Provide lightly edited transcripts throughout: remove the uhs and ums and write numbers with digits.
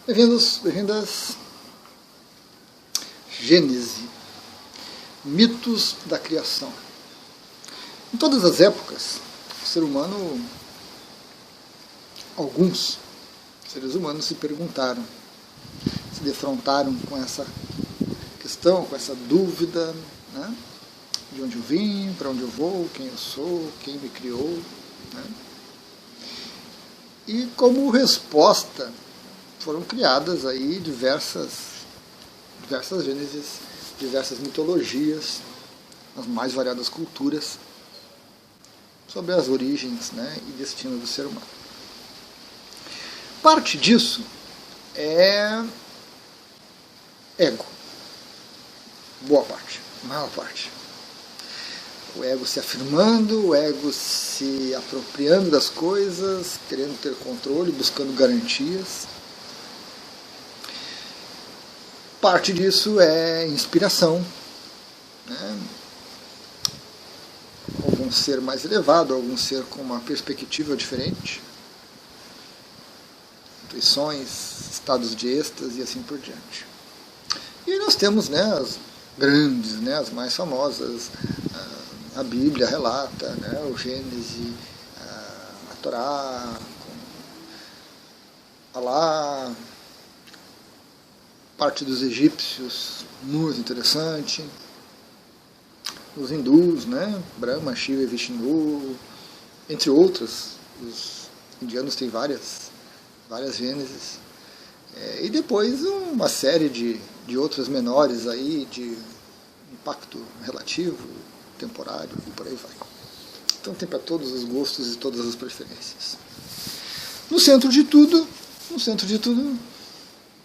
Bem-vindos, bem-vindas. Gênese, mitos da criação. Em todas as épocas, o ser humano, alguns seres humanos se perguntaram, se defrontaram com essa questão, com essa dúvida, né? De onde eu vim, para onde eu vou, quem eu sou, quem me criou, né? E como resposta foram criadas aí diversas gêneses, diversas mitologias, as mais variadas culturas, sobre as origens, né, e destino do ser humano. Parte disso é ego. Boa parte, maior parte. O ego se afirmando, o ego se apropriando das coisas, querendo ter controle, buscando garantias. Parte disso é inspiração, né? Algum ser mais elevado, algum ser com uma perspectiva diferente, intuições, estados de êxtase e assim por diante. E aí nós temos, né, as grandes, né, as mais famosas. A Bíblia relata, né, o Gênese, a Torá, Alá, parte dos egípcios, muito interessante. Os hindus, né, Brahma, Shiva e Vishnu, entre outros. Os indianos têm várias Gênesis. E depois uma série de outras menores aí, de impacto relativo, temporário e por aí vai. Então tem para todos os gostos e todas as preferências. No centro de tudo,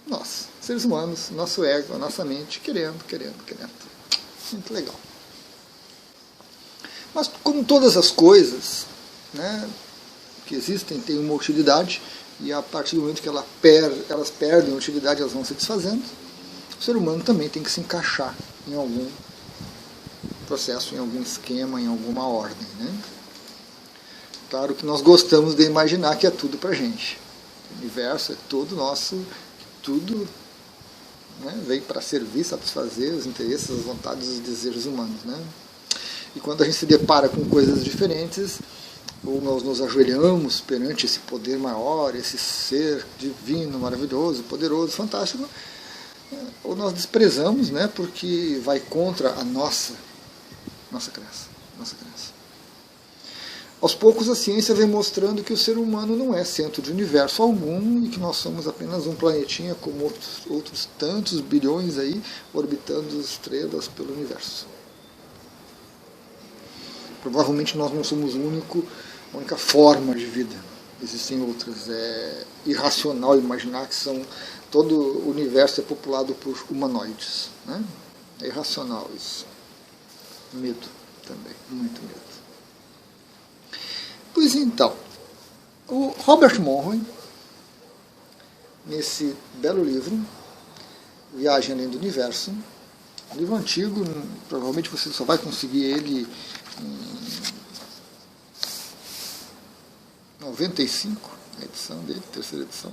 nós, seres humanos, nosso ego, a nossa mente, querendo. Muito legal. Mas como todas as coisas, né, que existem, têm uma utilidade, e a partir do momento que elas perdem a utilidade, elas vão se desfazendo, o ser humano também tem que se encaixar em algum processo, em algum esquema, em alguma ordem, né? Claro que nós gostamos de imaginar que é tudo pra gente. O universo é todo nosso, tudo, né, veio para servir, satisfazer os interesses, as vontades e os desejos humanos, né? E quando a gente se depara com coisas diferentes, ou nós nos ajoelhamos perante esse poder maior, esse ser divino, maravilhoso, poderoso, fantástico, ou nós desprezamos, né, porque vai contra a nossa crença. Aos poucos a ciência vem mostrando que o ser humano não é centro de universo algum e que nós somos apenas um planetinha como outros tantos bilhões aí orbitando as estrelas pelo universo. Provavelmente nós não somos a única forma de vida. Existem outras. É irracional imaginar que todo o universo é populado por humanoides, né? É irracional isso. Medo também, muito medo. Pois então, o Robert Monroe, nesse belo livro, Viagem Além do Universo, um livro antigo, provavelmente você só vai conseguir ele em 95, a edição dele, terceira edição,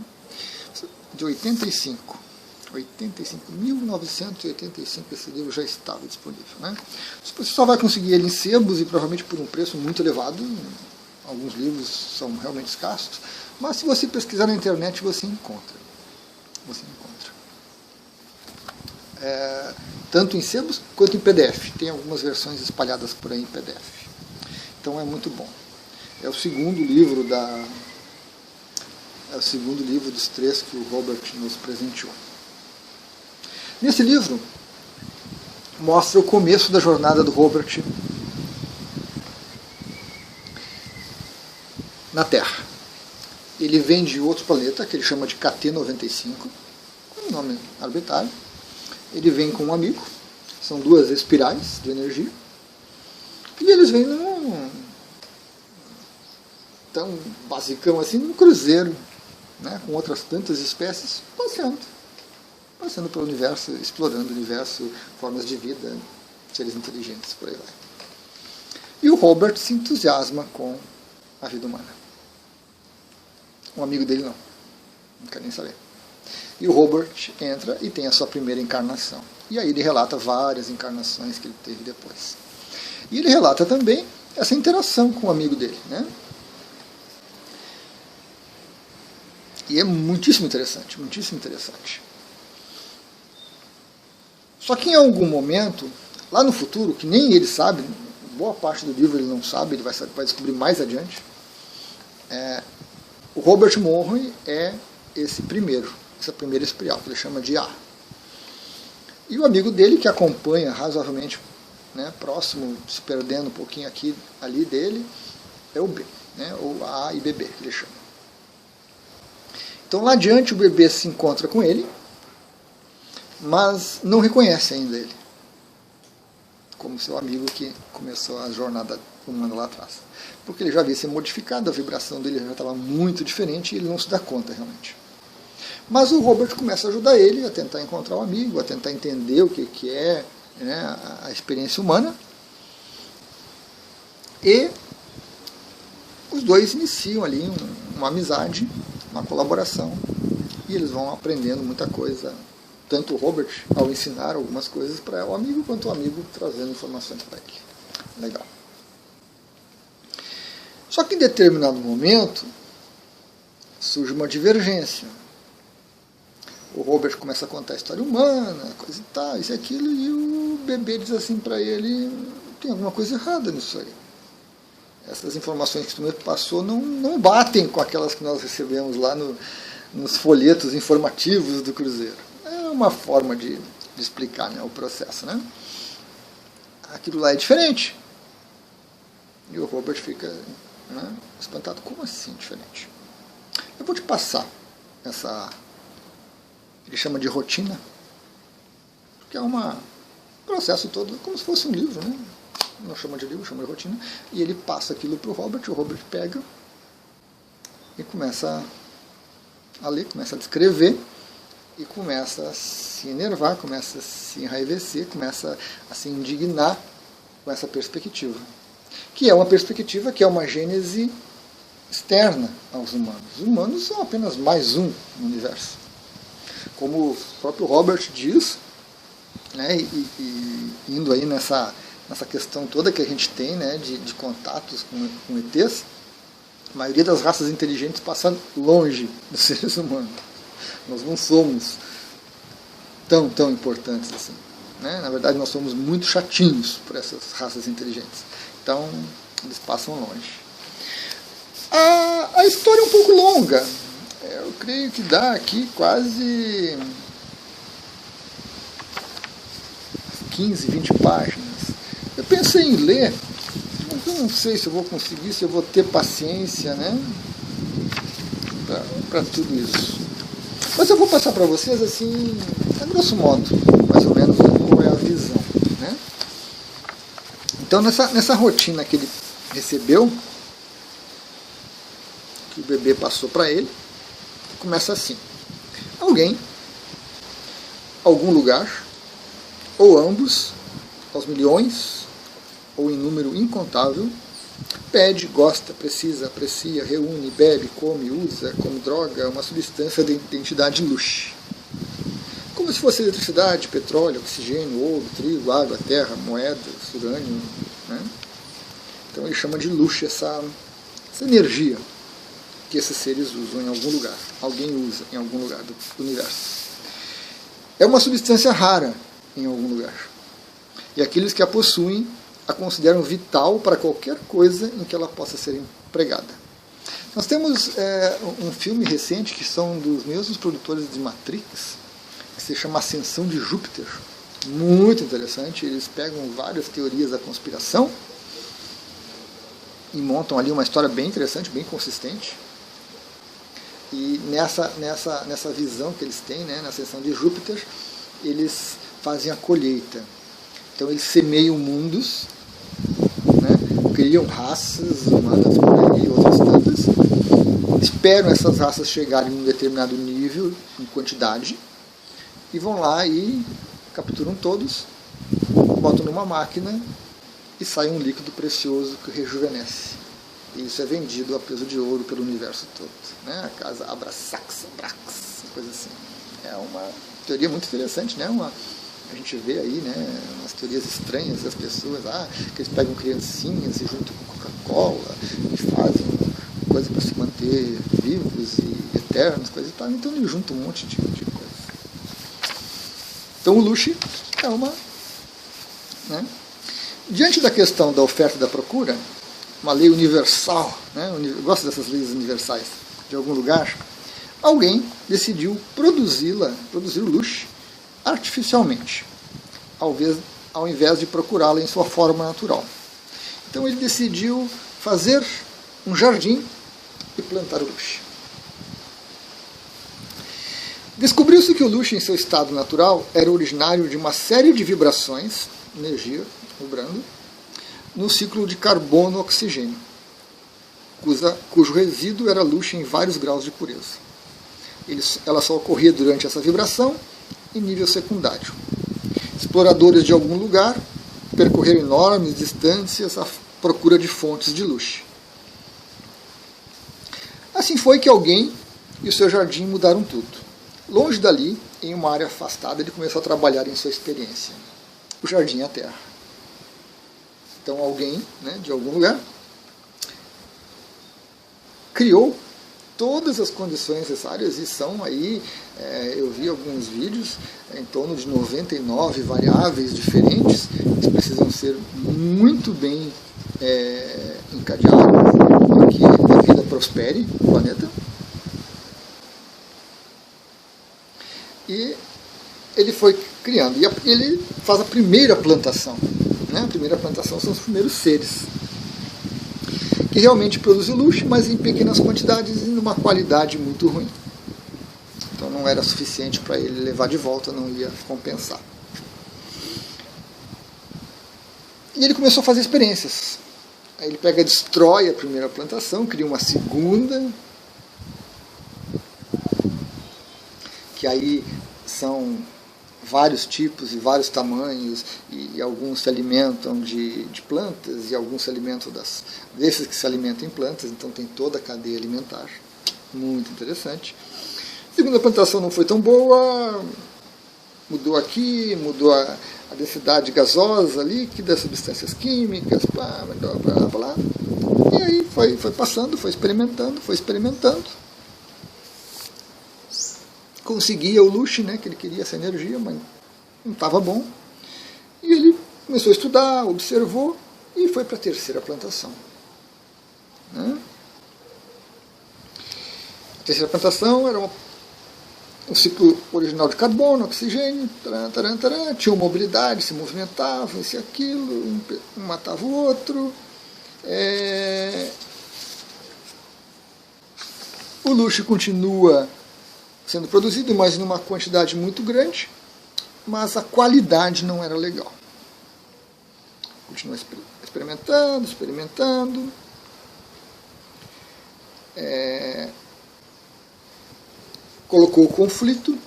de 1985, esse livro já estava disponível, né? Você só vai conseguir ele em sebos e provavelmente por um preço muito elevado. Alguns livros são realmente escassos, mas se você pesquisar na internet você encontra. Tanto em sebos quanto em PDF. Tem algumas versões espalhadas por aí em PDF. Então é muito bom. É o segundo livro dos 3 que o Robert nos presenteou. Nesse livro mostra o começo da jornada do Robert na Terra. Ele vem de outro planeta, que ele chama de KT-95, com um nome arbitrário. Ele vem com um amigo, são 2 espirais de energia, e eles vêm tão basicão assim, num cruzeiro, né, com outras tantas espécies, passeando pelo universo, explorando o universo, formas de vida, seres inteligentes, por aí vai. E o Robert se entusiasma com a vida humana. Um amigo dele não quer nem saber. E o Robert entra e tem a sua primeira encarnação. E aí ele relata várias encarnações que ele teve depois. E ele relata também essa interação com o amigo dele, né? E é muitíssimo interessante, muitíssimo interessante. Só que em algum momento, lá no futuro, que nem ele sabe, boa parte do livro ele não sabe, ele vai descobrir mais adiante, o Robert Monroe é essa primeira espiral, que ele chama de A. E o amigo dele, que acompanha razoavelmente, né, próximo, se perdendo um pouquinho aqui, ali dele, é o B, né, ou A e BB, que ele chama. Então lá adiante o bebê se encontra com ele, mas não reconhece ainda ele, como seu amigo que começou a jornada humana lá atrás. Porque ele já havia se modificado, a vibração dele já estava muito diferente e ele não se dá conta realmente. Mas o Robert começa a ajudar ele a tentar encontrar o amigo, a tentar entender o que é, né, a experiência humana. E os dois iniciam ali uma amizade, uma colaboração, e eles vão aprendendo muita coisa, tanto o Robert ao ensinar algumas coisas para o amigo, quanto o amigo trazendo informações para ele. Legal. Só que em determinado momento surge uma divergência. O Robert começa a contar a história humana, coisa e tal, isso e aquilo, e o bebê diz assim para ele: tem alguma coisa errada nisso aí. Essas informações que tu me passou não batem com aquelas que nós recebemos lá nos folhetos informativos do Cruzeiro. É uma forma de explicar, né, o processo, né? Aquilo lá é diferente. E o Robert fica, né, espantado. Como assim diferente? Eu vou te passar essa... Ele chama de rotina, que é um processo todo, como se fosse um livro, né? Não chama de livro, chama de rotina. E ele passa aquilo para o Robert pega e começa a ler, começa a descrever, e começa a se enervar, começa a se enraivecer, começa a se indignar com essa perspectiva. Que é uma perspectiva que é uma gênese externa aos humanos. Os humanos são apenas mais um no universo. Como o próprio Robert diz, né, e indo aí nessa questão toda que a gente tem, né, de contatos com ETs, a maioria das raças inteligentes passa longe dos seres humanos. Nós não somos tão importantes assim, né? Na verdade, nós somos muito chatinhos por essas raças inteligentes. Então, eles passam longe. A história é um pouco longa. Eu creio que dá aqui quase 15, 20 páginas. Eu pensei em ler, mas eu não sei se eu vou conseguir, se eu vou ter paciência, né, para tudo isso. Mas eu vou passar para vocês assim, a grosso modo, mais ou menos, qual é a visão, né? Então nessa rotina que ele recebeu, que o bebê passou para ele, começa assim: alguém, algum lugar, ou ambos, aos milhões, ou em número incontável, pede, gosta, precisa, aprecia, reúne, bebe, come, usa como droga uma substância de identidade luxo. Como se fosse eletricidade, petróleo, oxigênio, ouro, trigo, água, terra, moedas, urânio, né? Então ele chama de luxo essa energia que esses seres usam em algum lugar. Alguém usa em algum lugar do universo. É uma substância rara em algum lugar. E aqueles que a possuem a consideram vital para qualquer coisa em que ela possa ser empregada. Nós temos um filme recente que são dos mesmos produtores de Matrix, que se chama Ascensão de Júpiter. Muito interessante. Eles pegam várias teorias da conspiração e montam ali uma história bem interessante, bem consistente. E nessa visão que eles têm, né, na Ascensão de Júpiter, eles fazem a colheita. Então eles semeiam mundos, né, criam raças humanas por aí, outras tantas, esperam essas raças chegarem em um determinado nível, em quantidade, e vão lá e capturam todos, botam numa máquina e sai um líquido precioso que rejuvenesce E isso é vendido a peso de ouro pelo universo todo. Né? A casa Abraxas, coisa assim. É uma teoria muito interessante, né? A gente vê aí, né, umas teorias estranhas das pessoas, que eles pegam criancinhas e juntam com Coca-Cola e fazem coisa para se manter vivos e eternos, coisa e tal. Então ele junta um monte de coisa. Então o Luche é uma... Né? Diante da questão da oferta e da procura, uma lei universal, né? Eu gosto dessas leis universais, de algum lugar, alguém decidiu produzir o Luche artificialmente, ao invés de procurá-la em sua forma natural. Então ele decidiu fazer um jardim e plantar o Luche. Descobriu-se que o Luche, em seu estado natural, era originário de uma série de vibrações, energia vibrando, no ciclo de carbono-oxigênio, cujo resíduo era Luche em vários graus de pureza. Ela só ocorria durante essa vibração em nível secundário. Exploradores de algum lugar percorreram enormes distâncias à procura de fontes de Luche. Assim foi que alguém e o seu jardim mudaram tudo. Longe dali, em uma área afastada, ele começou a trabalhar em sua experiência. O jardim é a terra. Então alguém, né, de algum lugar, criou todas as condições necessárias, e são aí, eu vi alguns vídeos, em torno de 99 variáveis diferentes, que precisam ser muito bem encadeadas para que a vida prospere no planeta. E ele foi criando, e ele faz a primeira plantação. Né? A primeira plantação são os primeiros seres, que realmente produzem Luche, mas em pequenas quantidades e numa qualidade muito ruim. Então não era suficiente para ele levar de volta, não ia compensar. E ele começou a fazer experiências. Aí ele destrói a primeira plantação, cria uma segunda, que aí são vários tipos e vários tamanhos, e alguns se alimentam de plantas, e alguns se alimentam desses que se alimentam em plantas, então tem toda a cadeia alimentar. Muito interessante. A segunda plantação não foi tão boa, mudou aqui, mudou a densidade gasosa, líquida, substâncias químicas, blá. E aí foi passando, foi experimentando. Conseguia o Luche, né, que ele queria essa energia, mas não estava bom. E ele começou a estudar, observou e foi para a terceira plantação. Né? A terceira plantação era um ciclo original de carbono, oxigênio, tinha mobilidade, se movimentavam, isso e aquilo, um matava o outro. O Luche continua sendo produzido, mas numa quantidade muito grande, mas a qualidade não era legal. Continua experimentando. Colocou o conflito,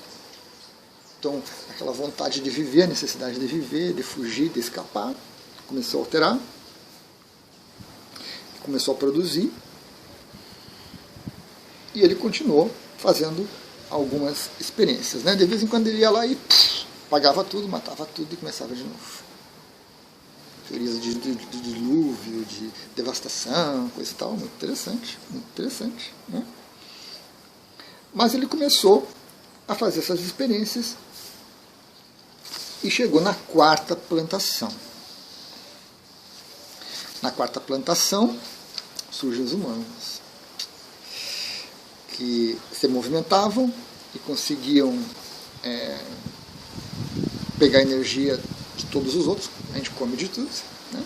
então aquela vontade de viver, a necessidade de viver, de fugir, de escapar, começou a alterar, começou a produzir, e ele continuou fazendo algumas experiências. Né? De vez em quando ele ia lá e apagava tudo, matava tudo e começava de novo. Teorias de dilúvio, de devastação, coisa e tal, muito interessante. Né? Mas ele começou a fazer essas experiências e chegou na quarta plantação. Na quarta plantação surgem os humanos, que se movimentavam e conseguiam pegar energia de todos os outros. A gente come de tudo. Né?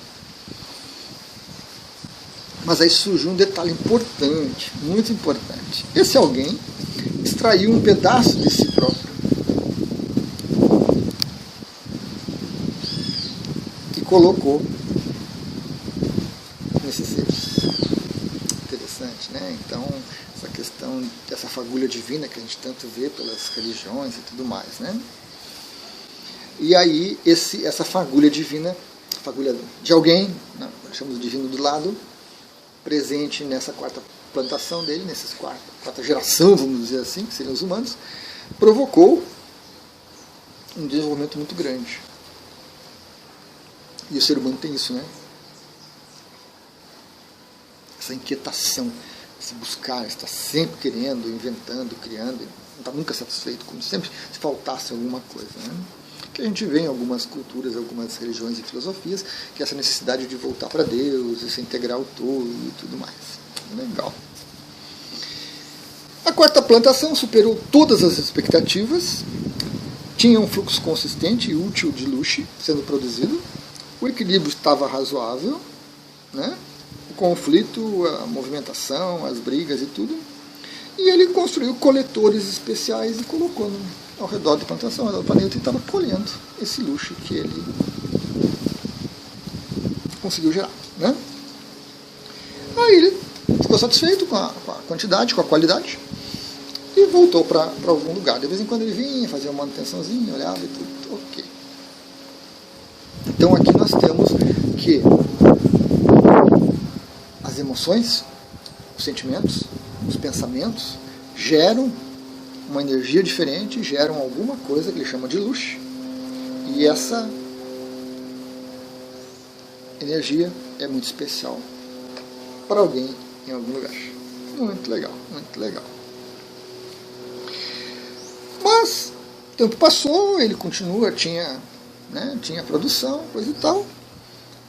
Mas aí surgiu um detalhe importante, muito importante. Esse alguém extraiu um pedaço de si próprio e colocou nesses seres. Interessante, né? Então, essa questão dessa fagulha divina que a gente tanto vê pelas religiões e tudo mais, né? E aí, essa fagulha divina, fagulha de alguém, né? Chamamos de divino do lado, presente nessa quarta plantação dele, nessa quarta geração, vamos dizer assim, que seriam os humanos, provocou um desenvolvimento muito grande. E o ser humano tem isso, né? Essa inquietação, esse buscar, está sempre querendo, inventando, criando, não está nunca satisfeito, como sempre se faltasse alguma coisa, né? Que a gente vê em algumas culturas, algumas religiões e filosofias, que é essa necessidade de voltar para Deus, de se integrar ao todo e tudo mais. Legal. A quarta plantação superou todas as expectativas, tinha um fluxo consistente e útil de luxo sendo produzido, o equilíbrio estava razoável, né? O conflito, a movimentação, as brigas e tudo, e ele construiu coletores especiais e colocou ao redor da plantação, ao redor do planeta, e estava colhendo esse luxo que ele conseguiu gerar, né? Aí ele ficou satisfeito com a quantidade, com a qualidade, e voltou para algum lugar. De vez em quando ele vinha, fazia uma manutençãozinha, olhava e tudo, ok. Então aqui nós temos que as emoções, os sentimentos, os pensamentos geram uma energia diferente, geram alguma coisa que ele chama de luz, e essa energia é muito especial para alguém em algum lugar. Muito legal, muito legal. Mas o tempo passou, ele continua, tinha produção, coisa e tal,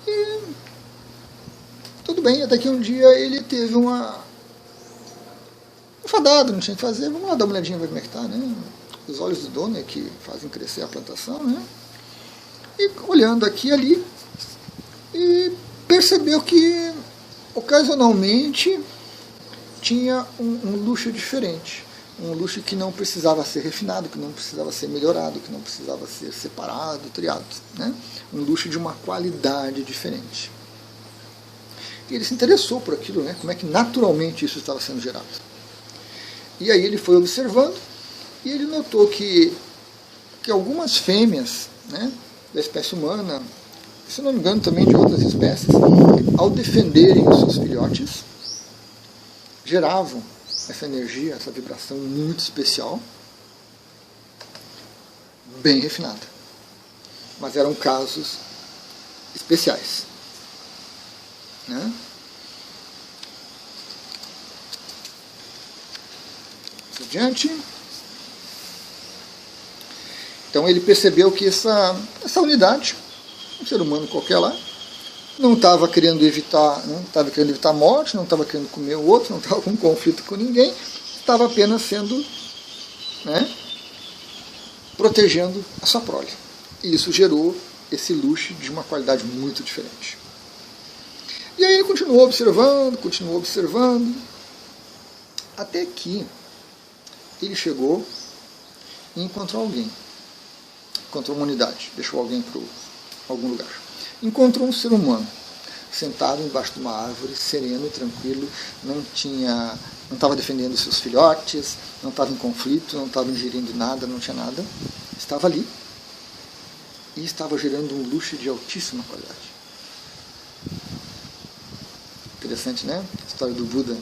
e tudo bem, até que um dia ele teve enfadado, não tinha o que fazer, vamos lá dar uma olhadinha, ver como é que está, né? Os olhos do dono é que fazem crescer a plantação, né? E olhando aqui e ali, e percebeu que ocasionalmente tinha um luxo diferente, um luxo que não precisava ser refinado, que não precisava ser melhorado, que não precisava ser separado, triado, né? Um luxo de uma qualidade diferente. E ele se interessou por aquilo, né? Como é que naturalmente isso estava sendo gerado. E aí ele foi observando e ele notou que algumas fêmeas, né, da espécie humana, se não me engano também de outras espécies, ao defenderem os seus filhotes, geravam essa energia, essa vibração muito especial, bem refinada. Mas eram casos especiais, né? Adiante. Então ele percebeu que essa unidade, um ser humano qualquer lá, não estava querendo evitar a morte, não estava querendo comer o outro, não estava com conflito com ninguém, estava apenas sendo, né, protegendo a sua prole. E isso gerou esse luxo de uma qualidade muito diferente. E aí ele continuou observando, até que ele chegou e encontrou alguém. Encontrou uma unidade, deixou alguém para algum lugar. Encontrou um ser humano, sentado embaixo de uma árvore, sereno, tranquilo, não estava defendendo seus filhotes, não estava em conflito, não estava ingerindo nada, não tinha nada. Estava ali e estava gerando um luxo de altíssima qualidade. Interessante, né? A história do Buda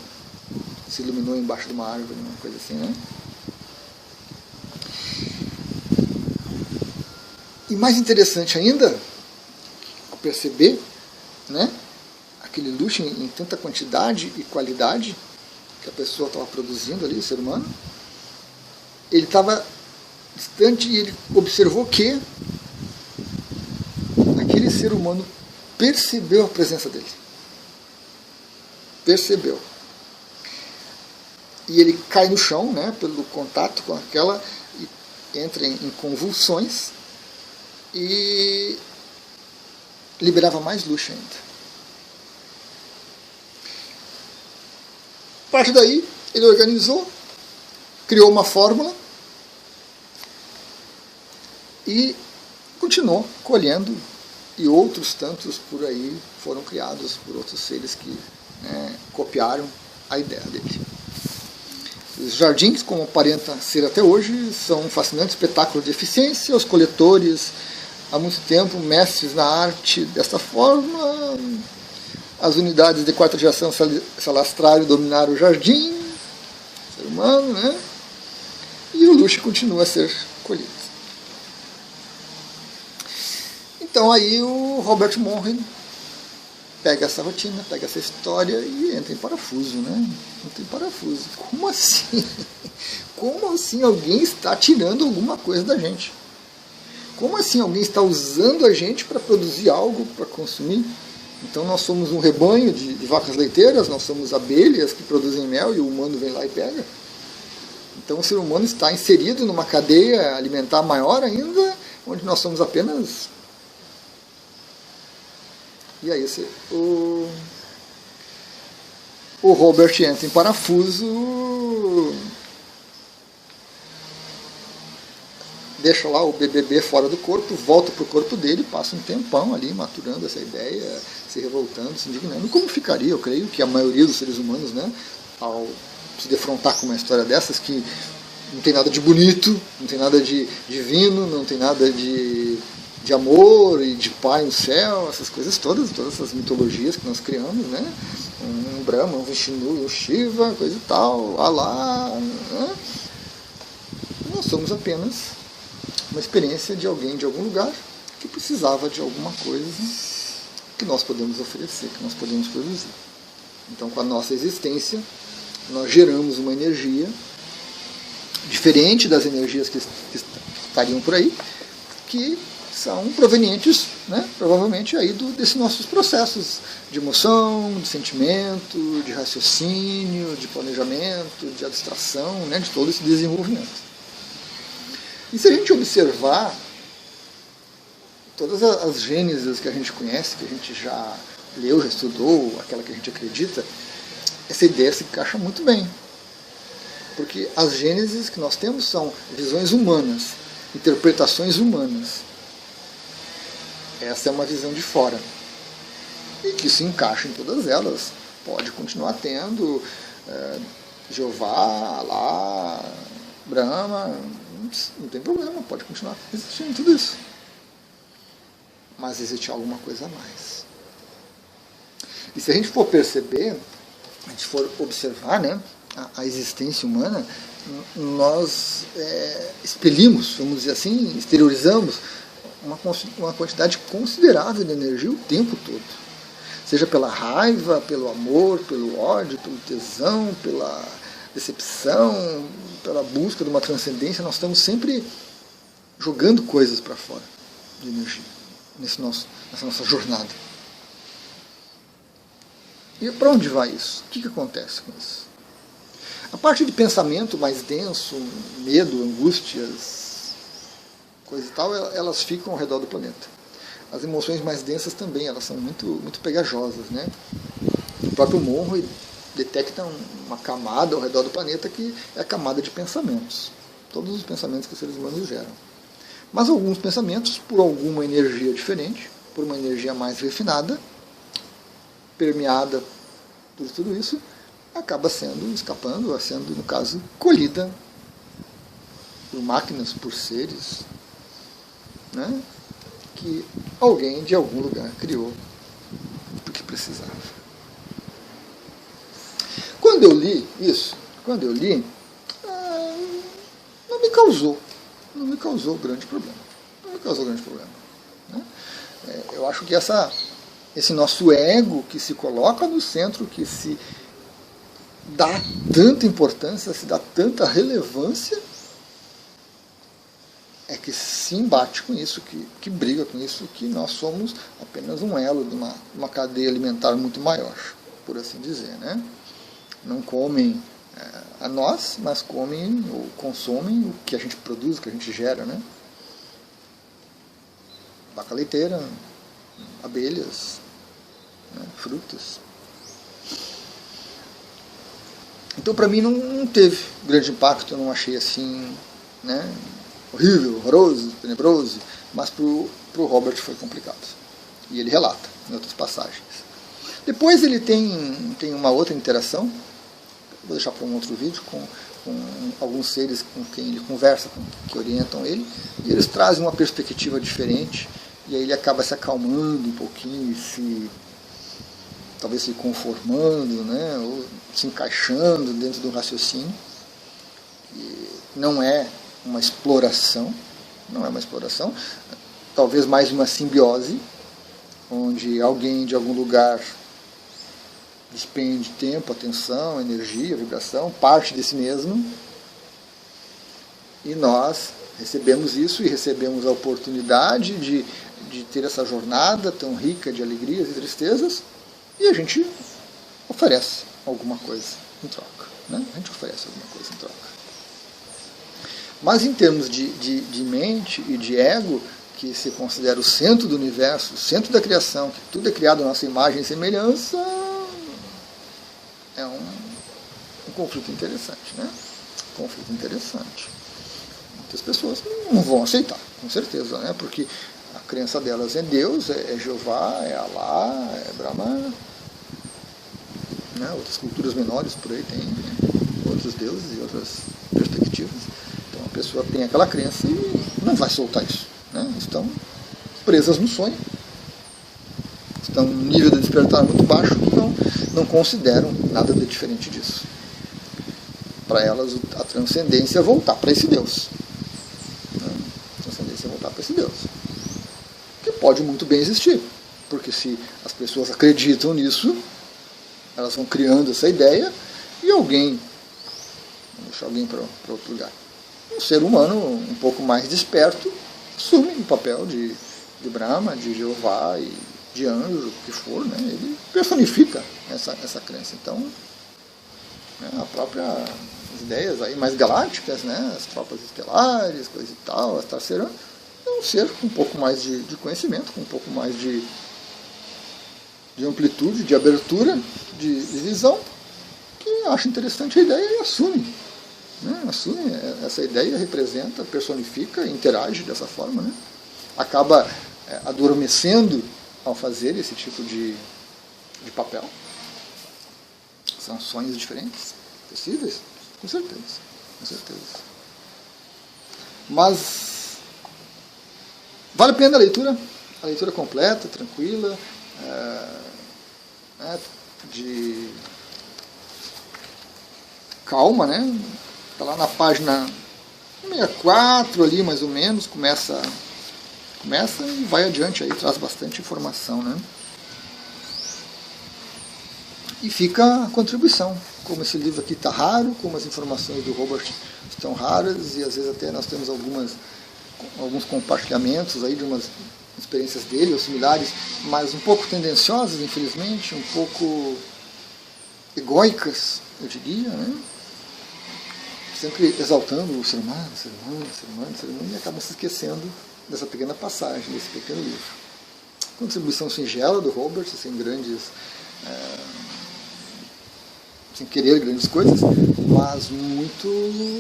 se iluminou embaixo de uma árvore, uma coisa assim, né? E mais interessante ainda, ao perceber, né, aquele luxo em tanta quantidade e qualidade que a pessoa estava produzindo ali, o ser humano, ele estava distante e ele observou que aquele ser humano percebeu a presença dele. Percebeu. E ele cai no chão, né, pelo contato com aquela, e entra em convulsões e liberava mais luxo ainda. A partir daí, ele organizou, criou uma fórmula e continuou colhendo, e outros tantos por aí foram criados por outros seres que, né, copiaram a ideia dele. Os jardins, como aparenta ser até hoje, são um fascinante espetáculo de eficiência. Os coletores, há muito tempo, mestres na arte desta forma, as unidades de quarta geração salastrário dominaram o jardim, o ser humano, né? E o luxo continua a ser colhido. Então aí o Robert Monroe pega essa rotina, pega essa história e entra em parafuso, né? Entra em parafuso. Como assim? Como assim alguém está tirando alguma coisa da gente? Como assim alguém está usando a gente para produzir algo, para consumir? Então nós somos um rebanho de vacas leiteiras, nós somos abelhas que produzem mel e o humano vem lá e pega. Então o ser humano está inserido numa cadeia alimentar maior ainda, onde nós somos apenas... E aí o Robert entra em parafuso, deixa lá o BBB fora do corpo, volta para o corpo dele, passa um tempão ali maturando essa ideia, se revoltando, se indignando. Como ficaria, eu creio, que a maioria dos seres humanos, né, ao se defrontar com uma história dessas, que não tem nada de bonito, não tem nada de divino, não tem nada de amor e de pai no céu, essas coisas todas essas mitologias que nós criamos, né? Um Brahma, um Vishnu, um Shiva, coisa e tal, Alá, né? Nós somos apenas uma experiência de alguém de algum lugar que precisava de alguma coisa que nós podemos oferecer, que nós podemos produzir. Então, com a nossa existência, nós geramos uma energia diferente das energias que estariam por aí, que são provenientes, né, provavelmente aí desses nossos processos de emoção, de sentimento, de raciocínio, de planejamento, de abstração, né, de todo esse desenvolvimento. E se a gente observar todas as gêneses que a gente conhece, que a gente já leu, já estudou, aquela que a gente acredita, essa ideia se encaixa muito bem. Porque as gêneses que nós temos são visões humanas, interpretações humanas. Essa é uma visão de fora. E que se encaixa em todas elas. Pode continuar tendo Jeová, Alá, Brahma, não tem problema, pode continuar existindo tudo isso. Mas existe alguma coisa a mais. E se a gente for perceber, a gente for observar, né, a existência humana, nós expelimos, vamos dizer assim, exteriorizamos uma quantidade considerável de energia o tempo todo. Seja pela raiva, pelo amor, pelo ódio, pelo tesão, pela decepção, pela busca de uma transcendência, nós estamos sempre jogando coisas para fora de energia, nessa nossa jornada. E para onde vai isso? O que acontece com isso? A parte de pensamento mais denso, medo, angústias, coisa e tal, elas ficam ao redor do planeta. As emoções mais densas também, elas são muito, muito pegajosas, né? O próprio Monroe detecta uma camada ao redor do planeta que é a camada de pensamentos. Todos os pensamentos que os seres humanos geram. Mas alguns pensamentos, por alguma energia diferente, por uma energia mais refinada, permeada por tudo isso, acaba escapando, sendo, no caso, colhida por máquinas, por seres, né, que alguém de algum lugar criou porque precisava. Quando eu li isso, não me causou grande problema. Né? Eu acho que esse nosso ego que se coloca no centro, que se dá tanta importância, se dá tanta relevância, é que se embate com isso, que briga com isso, que nós somos apenas um elo de uma cadeia alimentar muito maior, por assim dizer, né? Não comem a nós, mas comem ou consomem o que a gente produz, o que a gente gera, né? Vaca leiteira, abelhas, né? Frutas. Então, para mim, não teve grande impacto, eu não achei assim, né, horrível, horroroso, tenebroso, mas para o Robert foi complicado. E ele relata em outras passagens. Depois ele tem uma outra interação, vou deixar para um outro vídeo, com alguns seres com quem ele conversa, que orientam ele, e eles trazem uma perspectiva diferente, e aí ele acaba se acalmando um pouquinho e talvez se conformando, né, ou se encaixando dentro do raciocínio. E não é uma exploração, talvez mais uma simbiose, onde alguém de algum lugar despende tempo, atenção, energia, vibração, parte de si mesmo, e nós recebemos isso e recebemos a oportunidade de ter essa jornada tão rica de alegrias e tristezas, e a gente oferece alguma coisa em troca. Né? A gente oferece alguma coisa em troca. Mas em termos de mente e de ego, que se considera o centro do universo, o centro da criação, que tudo é criado à nossa imagem e semelhança, é um conflito interessante, né? Conflito interessante. Muitas pessoas não vão aceitar, com certeza, né? Porque a crença delas é Deus, é Jeová, é Alá, é Brahma, né? Outras culturas menores por aí têm, né? Outros deuses e outras perspectivas. Então a pessoa tem aquela crença e não vai soltar isso, né? Estão presas no sonho, estão num nível de despertar muito baixo, não consideram nada de diferente disso. Para elas, a transcendência é voltar para esse Deus. A transcendência é voltar para esse Deus. Que pode muito bem existir, porque se as pessoas acreditam nisso, elas vão criando essa ideia, e alguém, vamos deixar alguém para outro lugar, um ser humano um pouco mais desperto, assume o papel de Brahma, de Jeová e de anjo, o que for, né? Ele personifica essa crença. Então, né, as ideias aí mais galácticas, né, as tropas estelares, coisa e tal, as Tarcerã, é um ser com um pouco mais de conhecimento, com um pouco mais de amplitude, de abertura, de visão, que acha interessante a ideia e assume. Né? Assume essa ideia, representa, personifica, interage dessa forma. Né? Acaba adormecendo ao fazer esse tipo de papel. São sonhos diferentes, possíveis? Com certeza, com certeza. Mas vale a pena a leitura completa, tranquila, de calma, né? Está lá na página 64 ali, mais ou menos, começa e vai adiante aí, traz bastante informação, né? E fica a contribuição, como esse livro aqui está raro, como as informações do Robert estão raras, e às vezes até nós temos alguns compartilhamentos aí de umas experiências dele, ou similares, mas um pouco tendenciosas, infelizmente, um pouco egóicas, eu diria, né? Sempre exaltando o ser humano, e acabam se esquecendo dessa pequena passagem, desse pequeno livro. Contribuição singela do Robert, sem querer grandes coisas, mas muito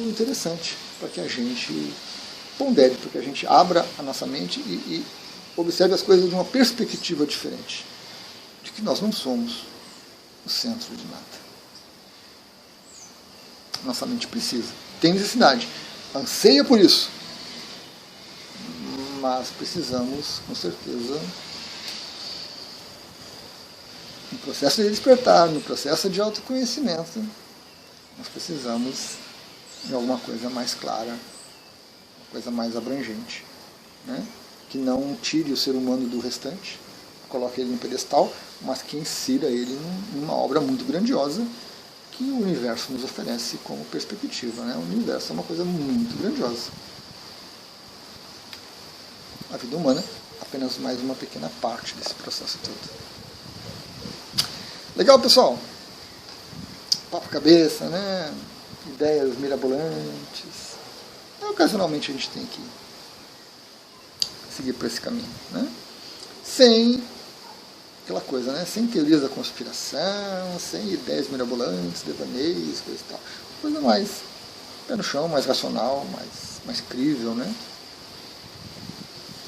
interessante para que a gente pondere, para que a gente abra a nossa mente e observe as coisas de uma perspectiva diferente, de que nós não somos o centro de nada. Nossa mente precisa, tem necessidade, anseia por isso, mas precisamos, com certeza, no processo de despertar, no processo de autoconhecimento, nós precisamos de alguma coisa mais clara, uma coisa mais abrangente, né? Que não tire o ser humano do restante, coloque ele no pedestal, mas que insira ele numa obra muito grandiosa que o universo nos oferece como perspectiva, né? O universo é uma coisa muito grandiosa. A vida humana é apenas mais uma pequena parte desse processo todo. Legal, pessoal? Papo cabeça, né? Ideias mirabolantes. Ocasionalmente a gente tem que seguir por esse caminho, né? Sem aquela coisa, né? Sem teorias da conspiração, sem ideias mirabolantes, devaneios, coisa e tal. Coisa mais pé no chão, mais racional, mais crível, né?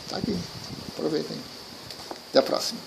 Tá aqui. Aproveitem. Até a próxima.